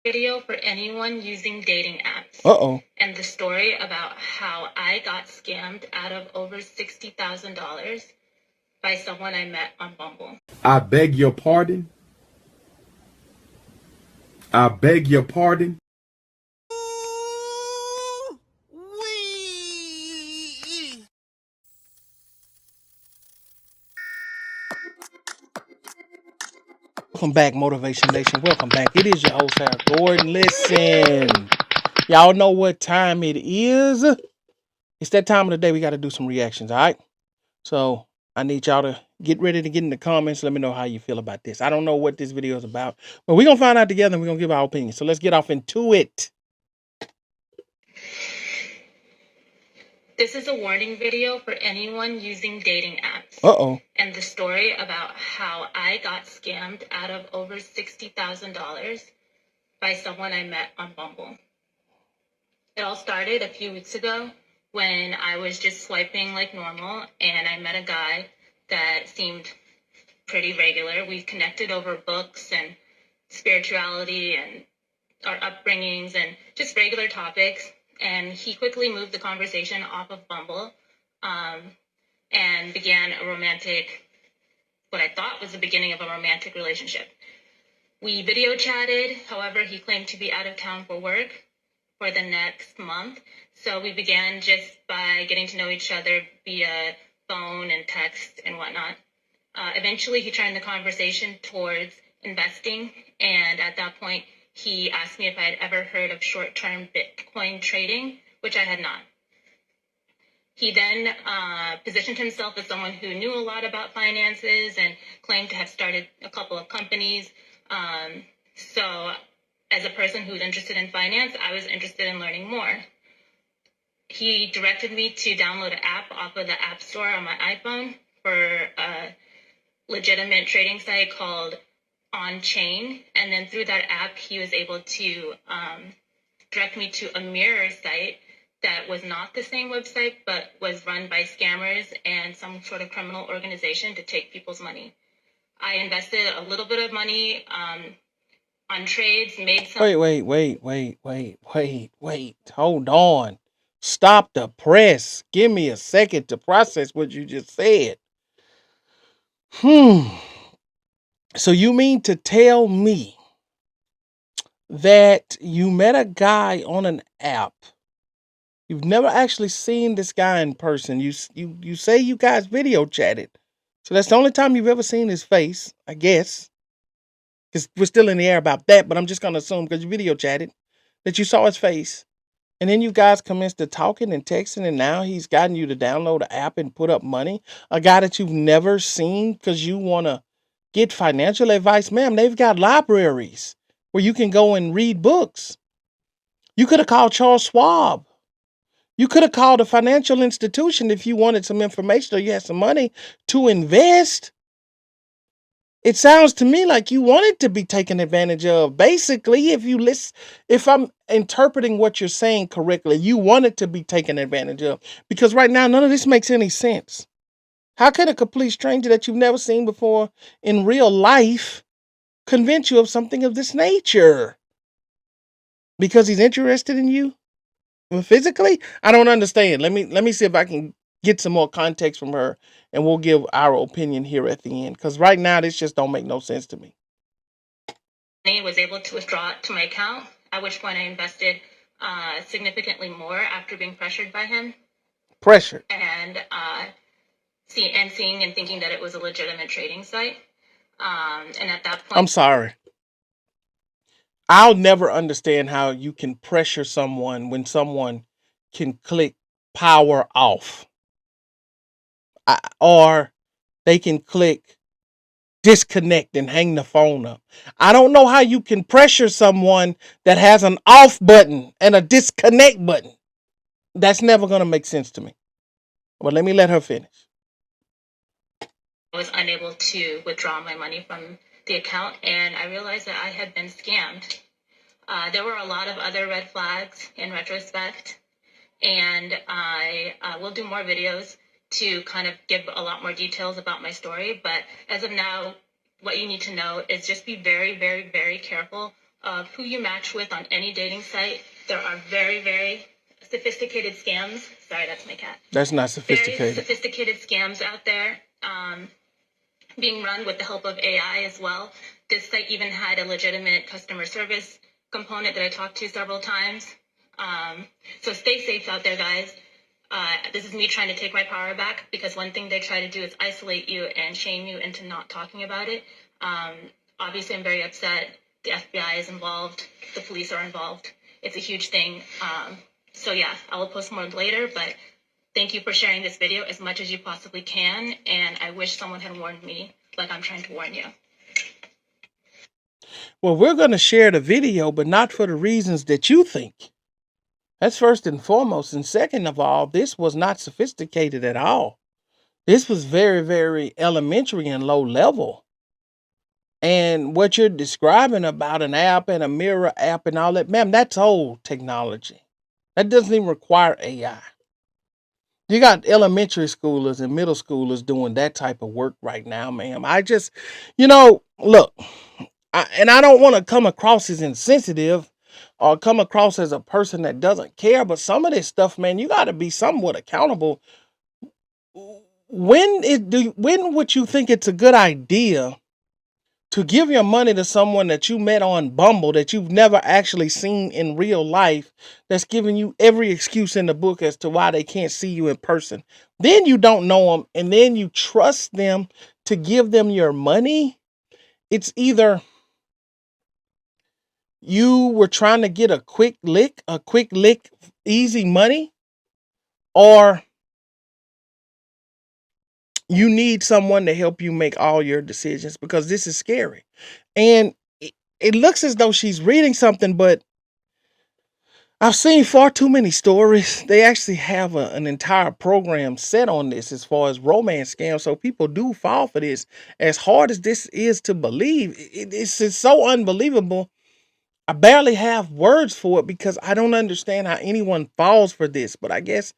Video for anyone using dating apps. Uh-oh. And the story about how I got scammed out of over $60,000 by someone I met on Bumble. I beg your pardon. I beg your pardon. Welcome back, Motivation Nation. Welcome back. It is your host, Air Gordon. Listen, y'all know what time it is. It's that time of the day we got to do some reactions, all right? So I need y'all to get ready to get in the comments. Let me know how you feel about this. I don't know what this video is about, but we're going to find out together and we're going to give our opinion. So let's get off into it. This is a warning video for anyone using dating apps. Uh-oh. And the story about how I got scammed out of over $60,000 by someone I met on Bumble. It all started a few weeks ago when I was just swiping like normal and I met a guy that seemed pretty regular. We connected over books and spirituality and our upbringings and just regular topics. And he quickly moved the conversation off of Bumble and began a romantic, what I thought was the beginning of a romantic relationship. We video chatted. However, he claimed to be out of town for work for the next month. So we began just by getting to know each other via phone and text and whatnot. Eventually, he turned the conversation towards investing. And at that point, he asked me if I had ever heard of short-term Bitcoin trading, which I had not. He then positioned himself as someone who knew a lot about finances and claimed to have started a couple of companies. So as a person who's interested in finance, I was interested in learning more. He directed me to download an app off of the App Store on my iPhone for a legitimate trading site called On-Chain. And then through that app, he was able to direct me to a mirror site that was not the same website, but was run by scammers and some sort of criminal organization to take people's money. I invested a little bit of money on trades, made some... Wait. Hold on. Stop the press. Give me a second to process what you just said. So you mean to tell me that you met a guy on an app? You've never actually seen this guy in person. You say you guys video chatted. So that's the only time you've ever seen his face, I guess. Because we're still in the air about that, but I'm just going to assume because you video chatted that you saw his face. And then you guys commenced to talking and texting, and now he's gotten you to download an app and put up money. A guy that you've never seen because you want to get financial advice. Ma'am, they've got libraries where you can go and read books. You could have called Charles Schwab. You could have called a financial institution if you wanted some information or you had some money to invest. It sounds to me like you wanted to be taken advantage of. Basically, if I'm interpreting what you're saying correctly, you wanted to be taken advantage of. Because right now, none of this makes any sense. How can a complete stranger that you've never seen before in real life convince you of something of this nature? Because he's interested in you? Physically? I don't understand. Let me see if I can get some more context from her, and we'll give our opinion here at the end. Because right now, this just don't make no sense to me. I was able to withdraw it to my account, at which point I invested significantly more after being pressured by him. Pressured. And seeing and thinking that it was a legitimate trading site. And at that point... I'm sorry. I'll never understand how you can pressure someone when someone can click power off. Or they can click disconnect and hang the phone up. I don't know how you can pressure someone that has an off button and a disconnect button. That's never going to make sense to me. But let me let her finish. I was unable to withdraw my money from the account, and I realized that I had been scammed. There were a lot of other red flags in retrospect, and I will do more videos to kind of give a lot more details about my story. But as of now, what you need to know is just be very, very, very careful of who you match with on any dating site, there are very, very sophisticated scams. Sorry, that's my cat. That's not Very sophisticated. sophisticated scams out there, being run with the help of AI as well. This site even had a legitimate customer service component that I talked to several times. So stay safe out there, guys. This is me trying to take my power back, because one thing they try to do is isolate you and shame you into not talking about it. Obviously, I'm very upset. The FBI is involved. The police are involved. It's a huge thing. So yeah, I will post more later, but thank you for sharing this video as much as you possibly can. And I wish someone had warned me like I'm trying to warn you. Well, we're going to share the video, but not for the reasons that you think. That's first and foremost. And second of all, this was not sophisticated at all. This was very, very elementary and low level. And what you're describing about an app and a mirror app and all that, ma'am, that's old technology. That doesn't even require AI. You got elementary schoolers and middle schoolers doing that type of work right now, ma'am. I just, look, and I don't want to come across as insensitive or come across as a person that doesn't care, but some of this stuff, man, you got to be somewhat accountable. When would you think it's a good idea to give your money to someone that you met on Bumble that you've never actually seen in real life, that's giving you every excuse in the book as to why they can't see you in person? Then you don't know them, and then you trust them to give them your money. It's either you were trying to get a quick lick, easy money, or you need someone to help you make all your decisions, because this is scary. And it looks as though she's reading something, but I've seen far too many stories. They actually have an entire program set on this as far as romance scams. So people do fall for this. As hard as this is to believe, it's so unbelievable. I barely have words for it, because I don't understand how anyone falls for this. But I guess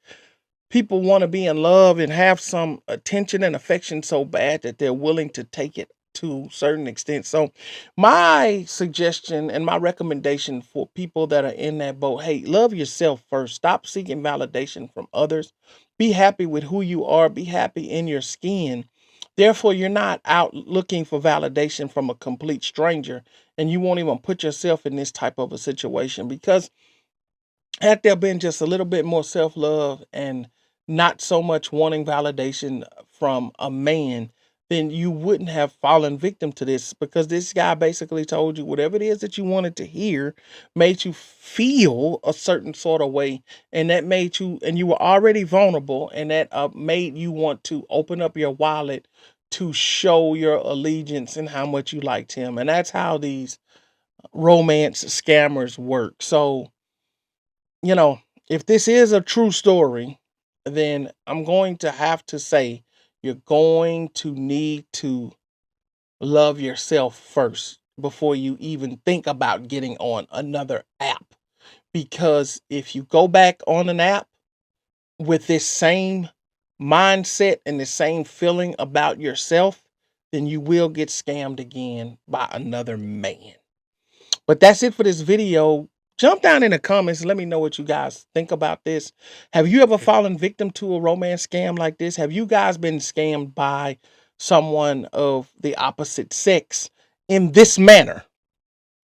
people want to be in love and have some attention and affection so bad that they're willing to take it to a certain extent. So my suggestion and my recommendation for people that are in that boat, hey, love yourself first. Stop seeking validation from others. Be happy with who you are. Be happy in your skin. Therefore, you're not out looking for validation from a complete stranger, and you won't even put yourself in this type of a situation, because had there been just a little bit more self-love and not so much wanting validation from a man, then you wouldn't have fallen victim to this, because this guy basically told you whatever it is that you wanted to hear, made you feel a certain sort of way, and that made you, and you were already vulnerable, and that made you want to open up your wallet to show your allegiance and how much you liked him. And that's how these romance scammers work. So, if this is a true story, then I'm going to have to say you're going to need to love yourself first before you even think about getting on another app. Because if you go back on an app with this same mindset and the same feeling about yourself, then you will get scammed again by another man. But that's it for this video. Jump down in the comments and let me know what you guys think about this. Have you ever fallen victim to a romance scam like this? Have you guys been scammed by someone of the opposite sex in this manner?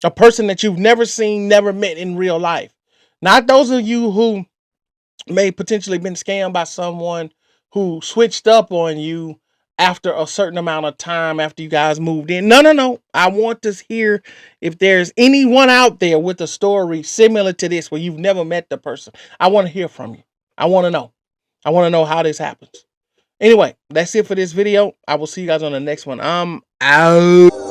A person that you've never seen, never met in real life. Not those of you who may potentially been scammed by someone who switched up on you after a certain amount of time after you guys moved in. No. I want to hear if there's anyone out there with a story similar to this where you've never met the person. I want to hear from you. I want to know. I want to know how this happens. Anyway, that's it for this video. I will see you guys on the next one. I'm out.